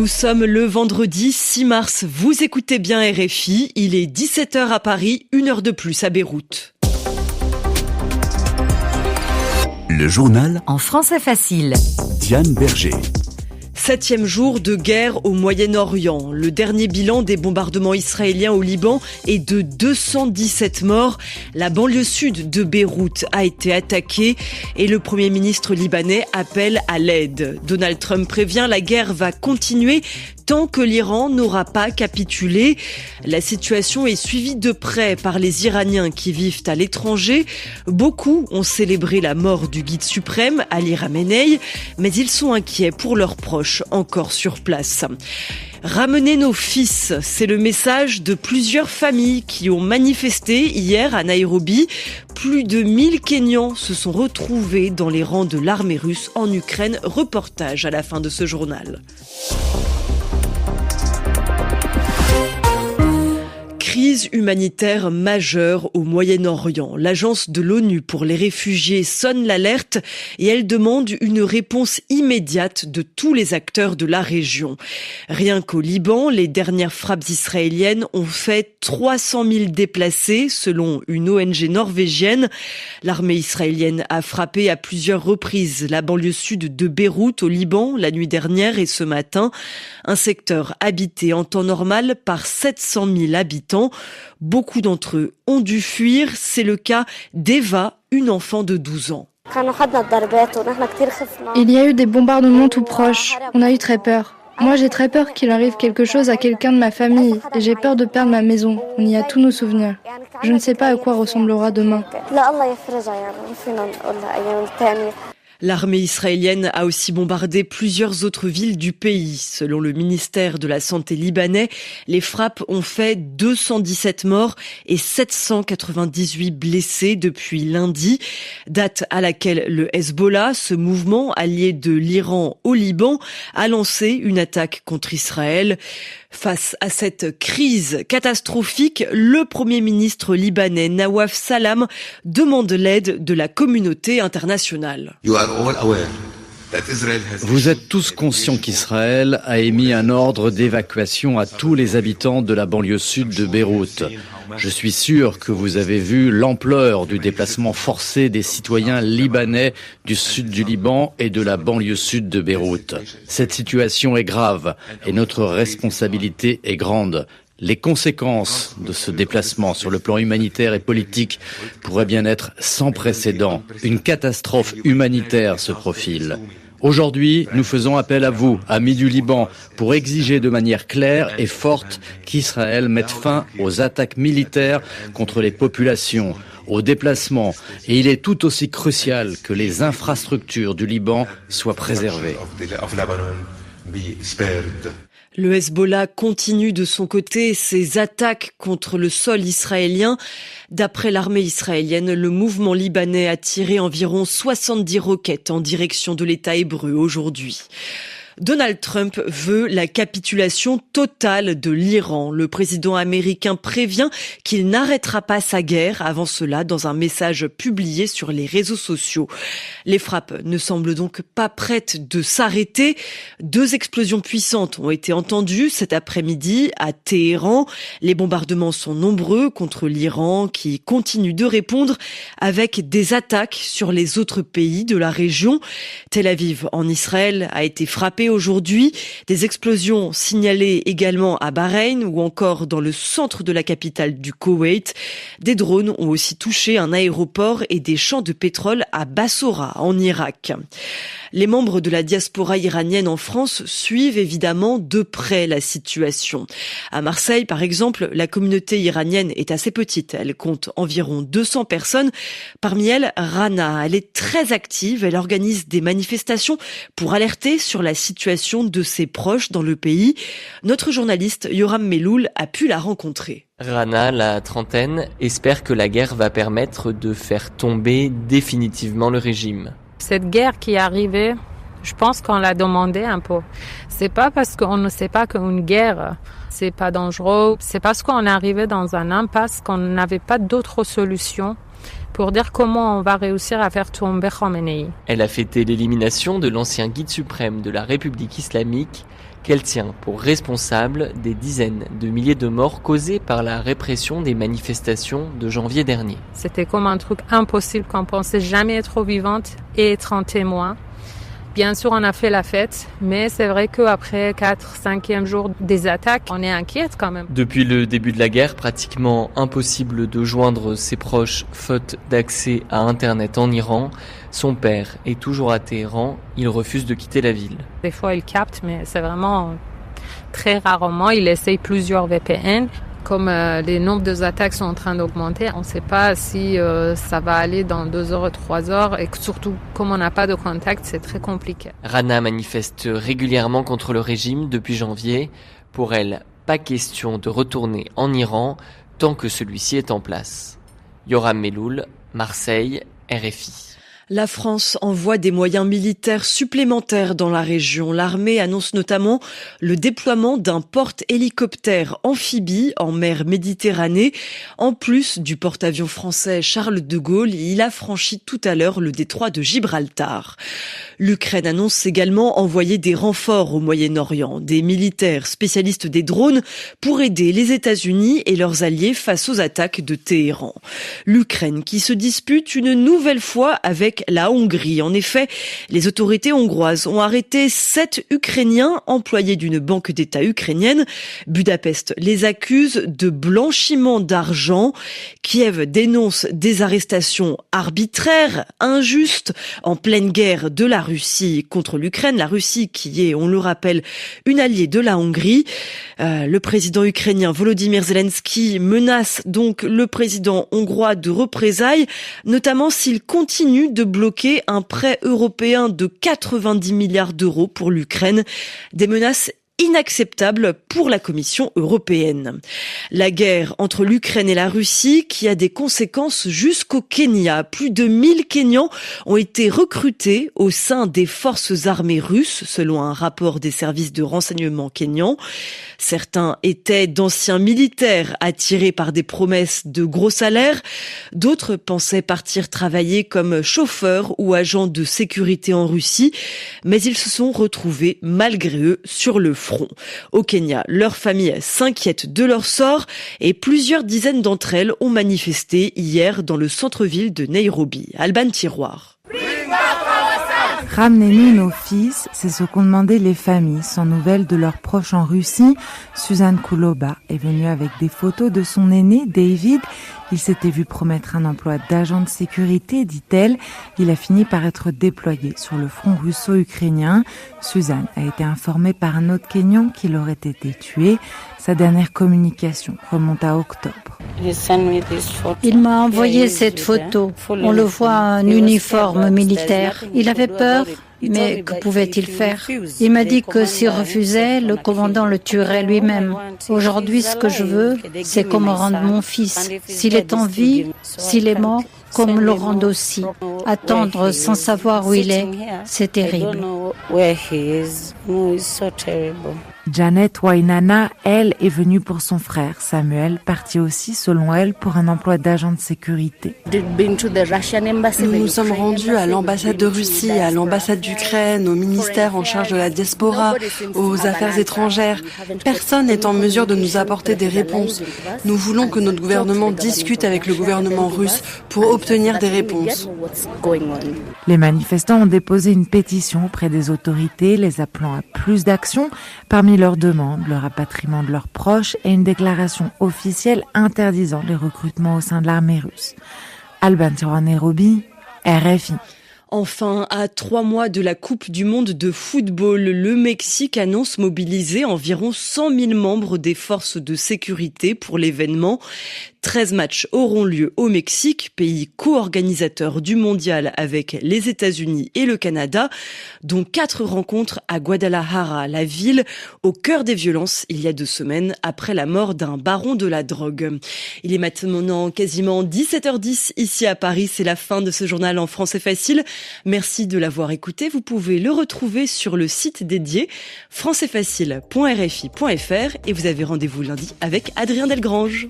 Nous sommes le vendredi 6 mars. Vous écoutez bien RFI. Il est 17h à Paris, 1 heure de plus à Beyrouth. Le journal en français facile. Diane Berger. 7e jour de guerre au Moyen-Orient. Le dernier bilan des bombardements israéliens au Liban est de 217 morts. La banlieue sud de Beyrouth a été attaquée et le Premier ministre libanais appelle à l'aide. Donald Trump prévient, la guerre va continuer tant que l'Iran n'aura pas capitulé. La situation est suivie de près par les Iraniens qui vivent à l'étranger. Beaucoup ont célébré la mort du guide suprême, Ali Khamenei, mais ils sont inquiets pour leurs proches encore sur place. Ramener nos fils, c'est le message de plusieurs familles qui ont manifesté hier à Nairobi. Plus de 1000 Kenyans se sont retrouvés dans les rangs de l'armée russe en Ukraine. Reportage à la fin de ce journal. Crise humanitaire majeure au Moyen-Orient. L'agence de l'ONU pour les réfugiés sonne l'alerte et elle demande une réponse immédiate de tous les acteurs de la région. Rien qu'au Liban, les dernières frappes israéliennes ont fait 300 000 déplacés selon une ONG norvégienne. L'armée israélienne a frappé à plusieurs reprises la banlieue sud de Beyrouth au Liban la nuit dernière et ce matin. Un secteur habité en temps normal par 700 000 habitants. Beaucoup d'entre eux ont dû fuir. C'est le cas d'Eva, une enfant de 12 ans. Il y a eu des bombardements tout proches. On a eu très peur. Moi, j'ai très peur qu'il arrive quelque chose à quelqu'un de ma famille et j'ai peur de perdre ma maison. On y a tous nos souvenirs. Je ne sais pas à quoi ressemblera demain. L'armée israélienne a aussi bombardé plusieurs autres villes du pays. Selon le ministère de la Santé libanais, les frappes ont fait 217 morts et 798 blessés depuis lundi, date à laquelle le Hezbollah, ce mouvement allié de l'Iran au Liban, a lancé une attaque contre Israël. Face à cette crise catastrophique, le Premier ministre libanais Nawaf Salam demande l'aide de la communauté internationale. Vous êtes tous conscients qu'Israël a émis un ordre d'évacuation à tous les habitants de la banlieue sud de Beyrouth. Je suis sûr que vous avez vu l'ampleur du déplacement forcé des citoyens libanais du sud du Liban et de la banlieue sud de Beyrouth. Cette situation est grave et notre responsabilité est grande. Les conséquences de ce déplacement sur le plan humanitaire et politique pourraient bien être sans précédent. Une catastrophe humanitaire se profile. Aujourd'hui, nous faisons appel à vous, amis du Liban, pour exiger de manière claire et forte qu'Israël mette fin aux attaques militaires contre les populations, aux déplacements, et il est tout aussi crucial que les infrastructures du Liban soient préservées. Le Hezbollah continue de son côté ses attaques contre le sol israélien. D'après l'armée israélienne, le mouvement libanais a tiré environ 70 roquettes en direction de l'État hébreu aujourd'hui. Donald Trump veut la capitulation totale de l'Iran. Le président américain prévient qu'il n'arrêtera pas sa guerre avant cela dans un message publié sur les réseaux sociaux. Les frappes ne semblent donc pas prêtes de s'arrêter. 2 explosions puissantes ont été entendues cet après-midi à Téhéran. Les bombardements sont nombreux contre l'Iran qui continue de répondre avec des attaques sur les autres pays de la région. Tel Aviv en Israël a été frappé aujourd'hui. Des explosions signalées également à Bahreïn ou encore dans le centre de la capitale du Koweït. Des drones ont aussi touché un aéroport et des champs de pétrole à Bassora en Irak. Les membres de la diaspora iranienne en France suivent évidemment de près la situation. À Marseille, par exemple, la communauté iranienne est assez petite. Elle compte environ 200 personnes. Parmi elles, Rana. Elle est très active. Elle organise des manifestations pour alerter sur la situation de ses proches dans le pays. Notre journaliste Yoram Meloul a pu la rencontrer. Rana, la trentaine, espère que la guerre va permettre de faire tomber définitivement le régime. Cette guerre qui est arrivée, je pense qu'on l'a demandé un peu. C'est pas parce qu'on ne sait pas qu'une guerre, c'est pas dangereux. C'est parce qu'on est arrivé dans un impasse qu'on n'avait pas d'autre solution pour dire comment on va réussir à faire tomber Khamenei. Elle a fêté l'élimination de l'ancien guide suprême de la République islamique qu'elle tient pour responsable des dizaines de milliers de morts causées par la répression des manifestations de janvier dernier. C'était comme un truc impossible qu'on pensait jamais être vivante et être un témoin. Bien sûr, on a fait la fête, mais c'est vrai qu'après 4-5e jour des attaques, on est inquiète quand même. Depuis le début de la guerre, pratiquement impossible de joindre ses proches faute d'accès à Internet en Iran. Son père est toujours à Téhéran, il refuse de quitter la ville. Des fois, il capte, mais c'est vraiment très rarement. Il essaye plusieurs VPN. Comme les nombres d'attaques sont en train d'augmenter, on ne sait pas si ça va aller dans 2 heures, 3 heures, et surtout, comme on n'a pas de contact, c'est très compliqué. Rana manifeste régulièrement contre le régime depuis janvier. Pour elle, pas question de retourner en Iran tant que celui-ci est en place. Yoram Meloul, Marseille, RFI. La France envoie des moyens militaires supplémentaires dans la région. L'armée annonce notamment le déploiement d'un porte-hélicoptère amphibie en mer Méditerranée. En plus du porte-avions français Charles de Gaulle, il a franchi tout à l'heure le détroit de Gibraltar. L'Ukraine annonce également envoyer des renforts au Moyen-Orient, des militaires spécialistes des drones pour aider les États-Unis et leurs alliés face aux attaques de Téhéran. L'Ukraine qui se dispute une nouvelle fois avec la Hongrie. En effet, les autorités hongroises ont arrêté 7 Ukrainiens employés d'une banque d'État ukrainienne. Budapest les accuse de blanchiment d'argent. Kiev dénonce des arrestations arbitraires, injustes, en pleine guerre de la Russie contre l'Ukraine. La Russie qui est, on le rappelle, une alliée de la Hongrie. Le président ukrainien Volodymyr Zelensky menace donc le président hongrois de représailles, notamment s'il continue de bloquer un prêt européen de 90 milliards d'euros pour l'Ukraine. Des menaces inacceptable pour la Commission européenne. La guerre entre l'Ukraine et la Russie qui a des conséquences jusqu'au Kenya. Plus de 1000 Kenyans ont été recrutés au sein des forces armées russes, selon un rapport des services de renseignement kenyans. Certains étaient d'anciens militaires attirés par des promesses de gros salaires. D'autres pensaient partir travailler comme chauffeurs ou agents de sécurité en Russie, mais ils se sont retrouvés malgré eux sur le front. Au Kenya, leurs familles s'inquiètent de leur sort et plusieurs dizaines d'entre elles ont manifesté hier dans le centre-ville de Nairobi. Alban Tiroir. Ramenez-nous nos fils, c'est ce qu'ont demandé les familles sans nouvelles de leurs proches en Russie. Suzanne Kouloba est venue avec des photos de son aîné, David. Il s'était vu promettre un emploi d'agent de sécurité, dit-elle. Il a fini par être déployé sur le front russo-ukrainien. Suzanne a été informée par un autre Kenyan qu'il aurait été tué. Sa dernière communication remonte à octobre. Il m'a envoyé cette photo. On le voit en uniforme militaire. Il avait peur, mais que pouvait-il faire? Il m'a dit que s'il refusait, le commandant le tuerait lui-même. Aujourd'hui, ce que je veux, c'est qu'on me rende mon fils. S'il est en vie, s'il est mort, qu'on me le rende aussi. Attendre sans savoir où il est, c'est terrible. Janet Wainana, elle, est venue pour son frère. Samuel, parti aussi, selon elle, pour un emploi d'agent de sécurité. Nous nous sommes rendus à l'ambassade de Russie, à l'ambassade d'Ukraine, au ministère en charge de la diaspora, aux affaires étrangères. Personne n'est en mesure de nous apporter des réponses. Nous voulons que notre gouvernement discute avec le gouvernement russe pour obtenir des réponses. Les manifestants ont déposé une pétition auprès des autorités, les appelant à plus d'action. Parmi leurs demandes, le rapatriement de leurs proches et une déclaration officielle interdisant les recrutements au sein de l'armée russe. Alban Tiroir, Nairobi, RFI. Enfin, à 3 mois de la Coupe du monde de football, le Mexique annonce mobiliser environ 100 000 membres des forces de sécurité pour l'événement. 13 matchs auront lieu au Mexique, pays co-organisateur du mondial avec les États-Unis et le Canada, dont 4 rencontres à Guadalajara, la ville au cœur des violences il y a 2 semaines après la mort d'un baron de la drogue. Il est maintenant quasiment 17h10 ici à Paris. C'est la fin de ce journal en français facile. Merci de l'avoir écouté. Vous pouvez le retrouver sur le site dédié françaisfacile.rfi.fr et vous avez rendez-vous lundi avec Adrien Delgrange.